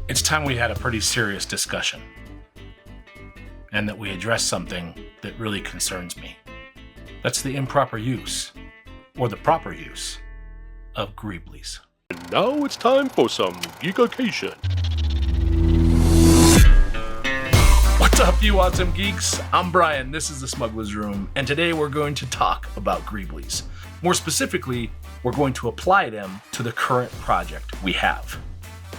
It's time we had a pretty serious discussion, and that we address something that really concerns me. That's the improper use, or the proper use, of Greeblies. And now it's time for some Geek-e-cation. What's up, you awesome geeks? I'm Brian, this is the Smuggler's Room, and today we're going to talk about Greeblies. More specifically, we're going to apply them to the current project we have.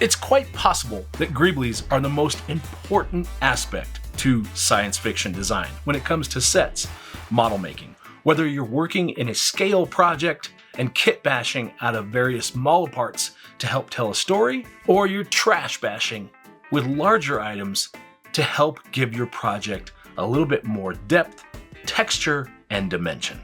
It's quite possible that Greeblies are the most important aspect to science fiction design when it comes to sets, model making. Whether you're working in a scale project and kit bashing out of various model parts to help tell a story, or you're trash bashing with larger items to help give your project a little bit more depth, texture, and dimension.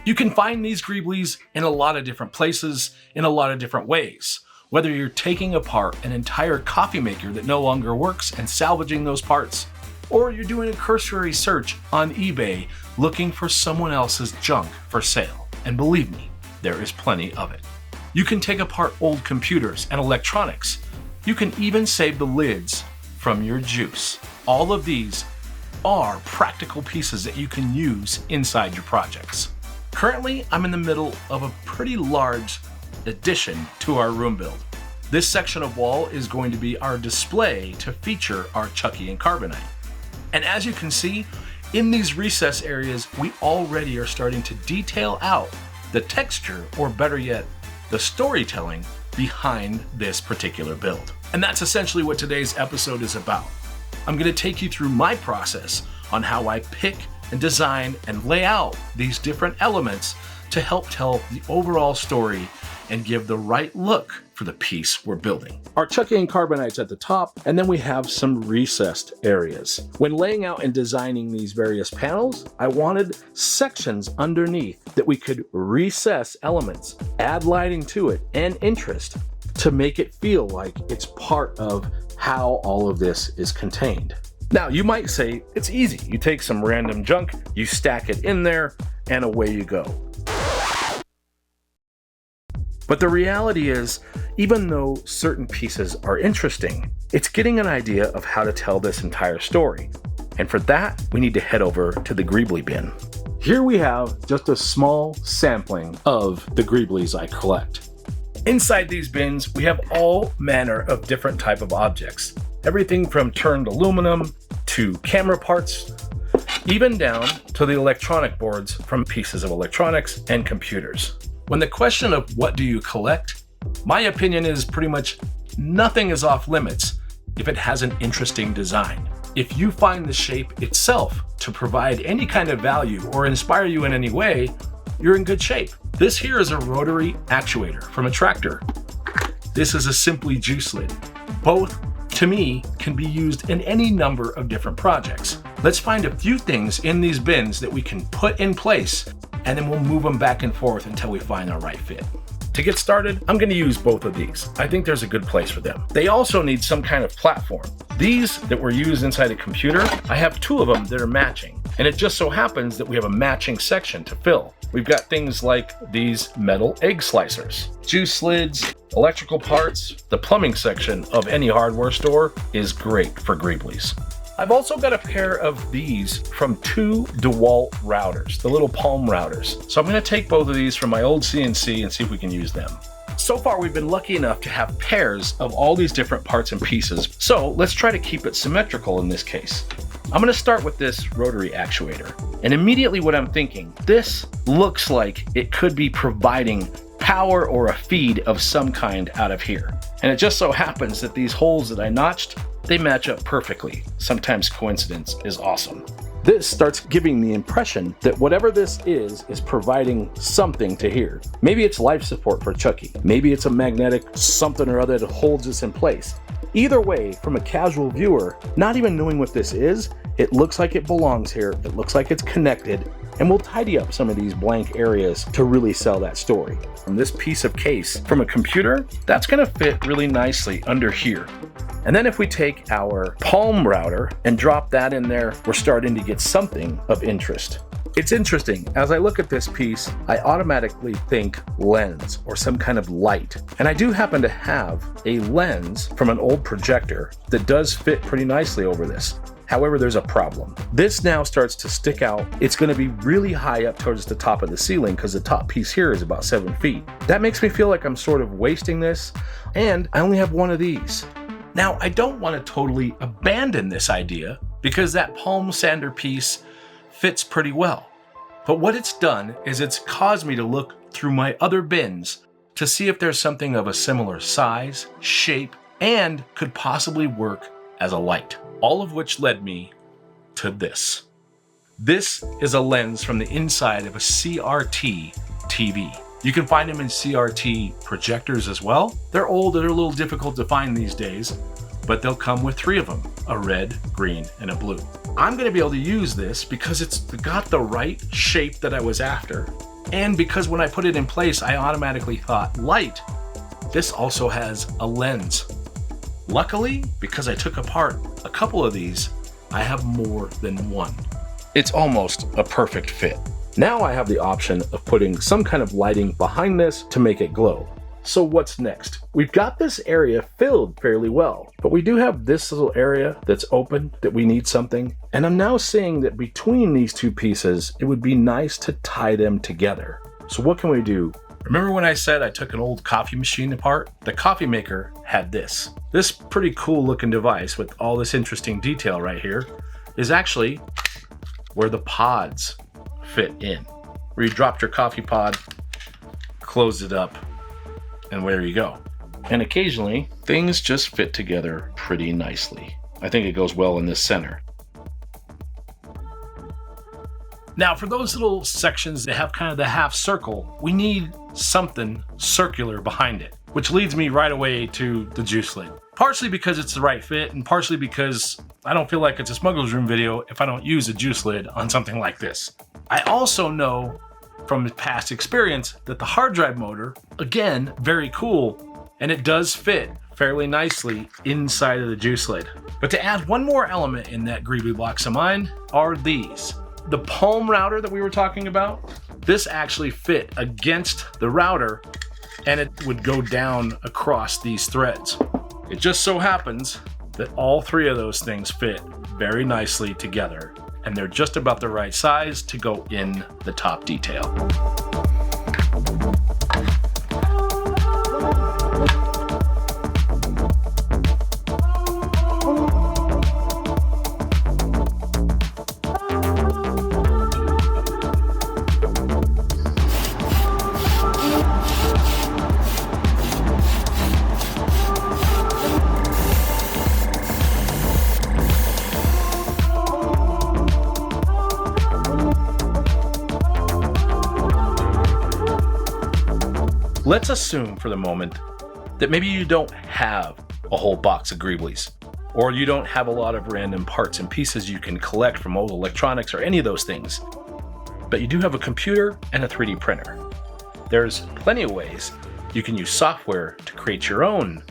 You can find these Greeblies in a lot of different places, in a lot of different ways. Whether you're taking apart an entire coffee maker that no longer works and salvaging those parts, or you're doing a cursory search on eBay looking for someone else's junk for sale. And believe me, there is plenty of it. You can take apart old computers and electronics. You can even save the lids from your juice. All of these are practical pieces that you can use inside your projects. Currently, I'm in the middle of a pretty large addition to our room build. This section of wall is going to be our display to feature our Chucky and Carbonite. And as you can see, in these recess areas, we already are starting to detail out the texture, or better yet, the storytelling behind this particular build. And that's essentially what today's episode is about. I'm going to take you through my process on how I pick and design and lay out these different elements to help tell the overall story and give the right look for the piece we're building. Our Chucky and Carbonite's at the top, and then we have some recessed areas. When laying out and designing these various panels, I wanted sections underneath that we could recess elements, add lighting to it, and interest to make it feel like it's part of how all of this is contained. Now, you might say, it's easy. You take some random junk, you stack it in there, and away you go. But the reality is, even though certain pieces are interesting, it's getting an idea of how to tell this entire story. And for that, we need to head over to the Greeblie bin. Here we have just a small sampling of the Greeblies I collect. Inside these bins, we have all manner of different type of objects. Everything from turned aluminum to camera parts, even down to the electronic boards from pieces of electronics and computers. When the question of what do you collect, my opinion is pretty much nothing is off limits if it has an interesting design. If you find the shape itself to provide any kind of value or inspire you in any way, you're in good shape. This here is a rotary actuator from a tractor. This is a simply juice lid. Both, to me, can be used in any number of different projects. Let's find a few things in these bins that we can put in place, and then we'll move them back and forth until we find our right fit. To get started, I'm going to use both of these. I think there's a good place for them. They also need some kind of platform. These that were used inside a computer, I have two of them that are matching. And it just so happens that we have a matching section to fill. We've got things like these metal egg slicers, juice lids, electrical parts. The plumbing section of any hardware store is great for Greeblies. I've also got a pair of these from two DeWalt routers, the little palm routers. So I'm going to take both of these from my old CNC and see if we can use them. So far, we've been lucky enough to have pairs of all these different parts and pieces. So let's try to keep it symmetrical in this case. I'm going to start with this rotary actuator. And immediately what I'm thinking, this looks like it could be providing power or a feed of some kind out of here. And it just so happens that these holes that I notched, they match up perfectly. Sometimes coincidence is awesome. This starts giving the impression that whatever this is providing something to here. Maybe it's life support for Chucky. Maybe it's a magnetic something or other that holds this in place. Either way, from a casual viewer, not even knowing what this is, it looks like it belongs here. It looks like it's connected, and we'll tidy up some of these blank areas to really sell that story. From this piece of case from a computer, that's going to fit really nicely under here. And then if we take our palm router and drop that in there, we're starting to get something of interest. It's interesting, as I look at this piece, I automatically think lens or some kind of light. And I do happen to have a lens from an old projector that does fit pretty nicely over this. However, there's a problem. This now starts to stick out. It's going to be really high up towards the top of the ceiling because the top piece here is about 7 feet. That makes me feel like I'm sort of wasting this, and I only have one of these. Now, I don't want to totally abandon this idea because that palm sander piece fits pretty well. But what it's done is it's caused me to look through my other bins to see if there's something of a similar size, shape, and could possibly work as a light. All of which led me to this. This is a lens from the inside of a CRT TV. You can find them in CRT projectors as well. They're old, they're a little difficult to find these days, but they'll come with 3 of them, a red, green, and a blue. I'm gonna be able to use this because it's got the right shape that I was after. And because when I put it in place, I automatically thought light. This also has a lens. Luckily, because I took apart a couple of these, I have more than one. It's almost a perfect fit. Now I have the option of putting some kind of lighting behind this to make it glow. So what's next? We've got this area filled fairly well, but we do have this little area that's open that we need something. And I'm now seeing that between these 2 pieces, it would be nice to tie them together. So what can we do? Remember when I said I took an old coffee machine apart? The coffee maker had this. This pretty cool looking device with all this interesting detail right here is actually where the pods fit in. Where you dropped your coffee pod, closed it up, and there you go. And occasionally, things just fit together pretty nicely. I think it goes well in this center. Now, for those little sections that have kind of the half circle, we need something circular behind it, which leads me right away to the juice lid. Partially because it's the right fit, and partially because I don't feel like it's a smuggler's room video if I don't use a juice lid on something like this. I also know from past experience that the hard drive motor, again, very cool, and it does fit fairly nicely inside of the juice lid. But to add one more element in that greebly box of mine are these. The palm router that we were talking about, this actually fit against the router and it would go down across these threads. It just so happens that all 3 of those things fit very nicely together and they're just about the right size to go in the top detail. Let's assume for the moment that maybe you don't have a whole box of Greeblies, or you don't have a lot of random parts and pieces you can collect from old electronics or any of those things, but you do have a computer and a 3D printer. There's plenty of ways you can use software to create your own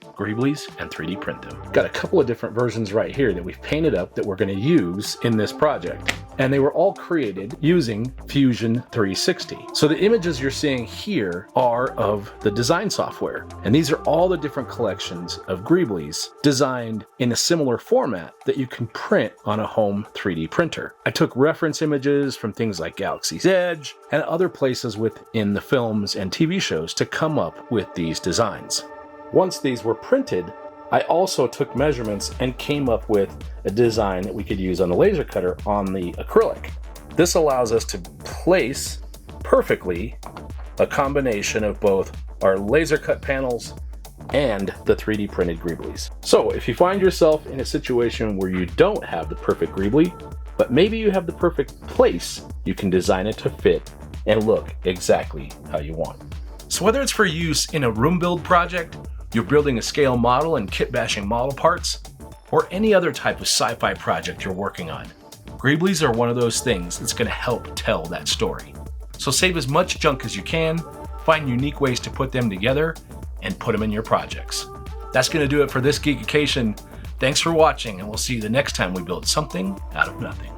Greeblies and 3D print them. Got a couple of different versions right here that we've painted up that we're going to use in this project. And they were all created using Fusion 360. So the images you're seeing here are of the design software. And these are all the different collections of Greeblies designed in a similar format that you can print on a home 3D printer. I took reference images from things like Galaxy's Edge and other places within the films and TV shows to come up with these designs. Once these were printed, I also took measurements and came up with a design that we could use on the laser cutter on the acrylic. This allows us to place perfectly a combination of both our laser cut panels and the 3D printed Greeblies. So if you find yourself in a situation where you don't have the perfect Greebly, but maybe you have the perfect place, you can design it to fit and look exactly how you want. So whether it's for use in a room build project, you're building a scale model and kit bashing model parts, or any other type of sci-fi project you're working on, Greeblies are one of those things that's going to help tell that story. So save as much junk as you can, find unique ways to put them together, and put them in your projects. That's going to do it for this Geek-e-cation. Thanks for watching, and we'll see you the next time we build something out of nothing.